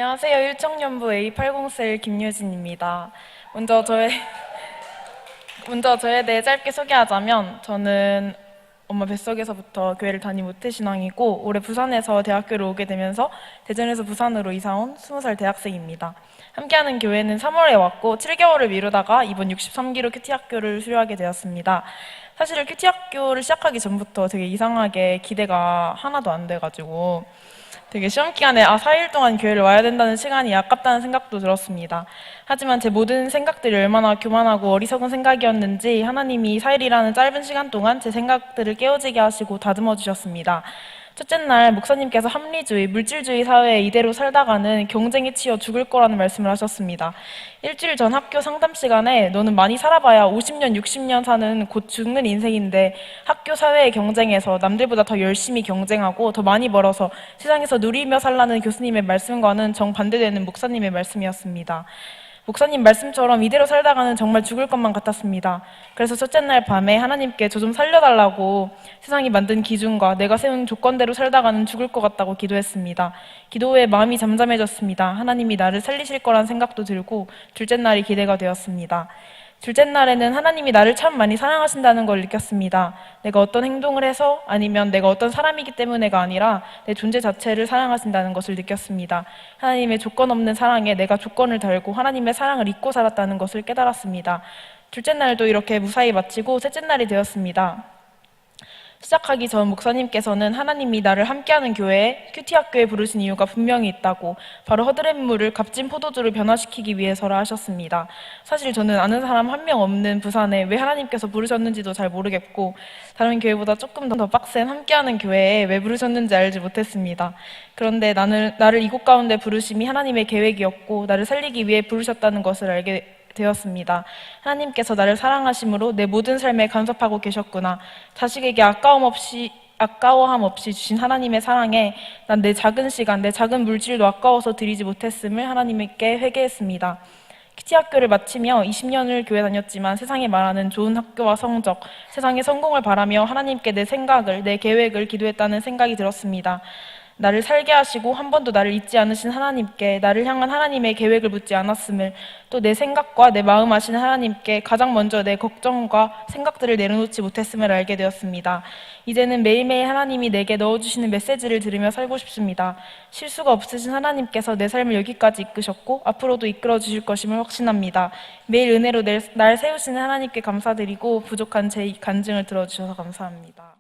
안녕하세요. 일정연부 A80셀 김유진입니다. 먼저 저의, 먼저 저에 대해 짧게 소개하자면 저는 엄마 뱃속에서부터 교회를 다닌 모태신앙이고 올해 부산에서 대학교를 오게 되면서 대전에서 부산으로 이사온 20살 대학생입니다. 함께하는 교회는 3월에 왔고 7개월을 미루다가 이번 63기로 큐티학교를 수료하게 되었습니다. 사실 큐티학교를 시작하기 전부터 되게 이상하게 기대가 하나도 안 돼가지고 되게 시험 기간에 4일 동안 교회를 와야 된다는 시간이 아깝다는 생각도 들었습니다. 하지만 제 모든 생각들이 얼마나 교만하고 어리석은 생각이었는지 하나님이 4일이라는 짧은 시간 동안 제 생각들을 깨어지게 하시고 다듬어 주셨습니다. 첫째 날 목사님께서 합리주의, 물질주의 사회에 이대로 살다가는 경쟁에 치여 죽을 거라는 말씀을 하셨습니다. 일주일 전 학교 상담 시간에 너는 많이 살아봐야 50년, 60년 사는 곧 죽는 인생인데 학교 사회의 경쟁에서 남들보다 더 열심히 경쟁하고 더 많이 벌어서 세상에서 누리며 살라는 교수님의 말씀과는 정반대되는 목사님의 말씀이었습니다. 목사님 말씀처럼 이대로 살다가는 정말 죽을 것만 같았습니다. 그래서 첫째 날 밤에 하나님께 저 좀 살려달라고 세상이 만든 기준과 내가 세운 조건대로 살다가는 죽을 것 같다고 기도했습니다. 기도 후에 마음이 잠잠해졌습니다. 하나님이 나를 살리실 거란 생각도 들고 둘째 날이 기대가 되었습니다. 둘째 날에는 하나님이 나를 참 많이 사랑하신다는 걸 느꼈습니다. 내가 어떤 행동을 해서 아니면 내가 어떤 사람이기 때문에가 아니라 내 존재 자체를 사랑하신다는 것을 느꼈습니다. 하나님의 조건 없는 사랑에 내가 조건을 달고 하나님의 사랑을 잊고 살았다는 것을 깨달았습니다. 둘째 날도 이렇게 무사히 마치고 셋째 날이 되었습니다. 시작하기 전 목사님께서는 하나님이 나를 함께하는 교회에 큐티학교에 부르신 이유가 분명히 있다고 바로 허드렛물을 값진 포도주로 변화시키기 위해서라 하셨습니다. 사실 저는 아는 사람 한 명 없는 부산에 왜 하나님께서 부르셨는지도 잘 모르겠고 다른 교회보다 조금 더 빡센 함께하는 교회에 왜 부르셨는지 알지 못했습니다. 그런데 나를 이곳 가운데 부르심이 하나님의 계획이었고 나를 살리기 위해 부르셨다는 것을 알게 되었습니다. 하나님께서 나를 사랑하심으로 내 모든 삶에 간섭하고 계셨구나. 자식에게 아까워함 없이 주신 하나님의 사랑에 난 내 작은 시간, 내 작은 물질도 아까워서 드리지 못했음을 하나님께 회개했습니다. 큐티학교를 마치며 20년을 교회 다녔지만 세상에 말하는 좋은 학교와 성적, 세상의 성공을 바라며 하나님께 내 생각을, 내 계획을 기도했다는 생각이 들었습니다. 나를 살게 하시고 한 번도 나를 잊지 않으신 하나님께 나를 향한 하나님의 계획을 묻지 않았음을 또 내 생각과 내 마음 아시는 하나님께 가장 먼저 내 걱정과 생각들을 내려놓지 못했음을 알게 되었습니다. 이제는 매일매일 하나님이 내게 넣어주시는 메시지를 들으며 살고 싶습니다. 실수가 없으신 하나님께서 내 삶을 여기까지 이끄셨고 앞으로도 이끌어 주실 것임을 확신합니다. 매일 은혜로 날 세우시는 하나님께 감사드리고 부족한 제 간증을 들어주셔서 감사합니다.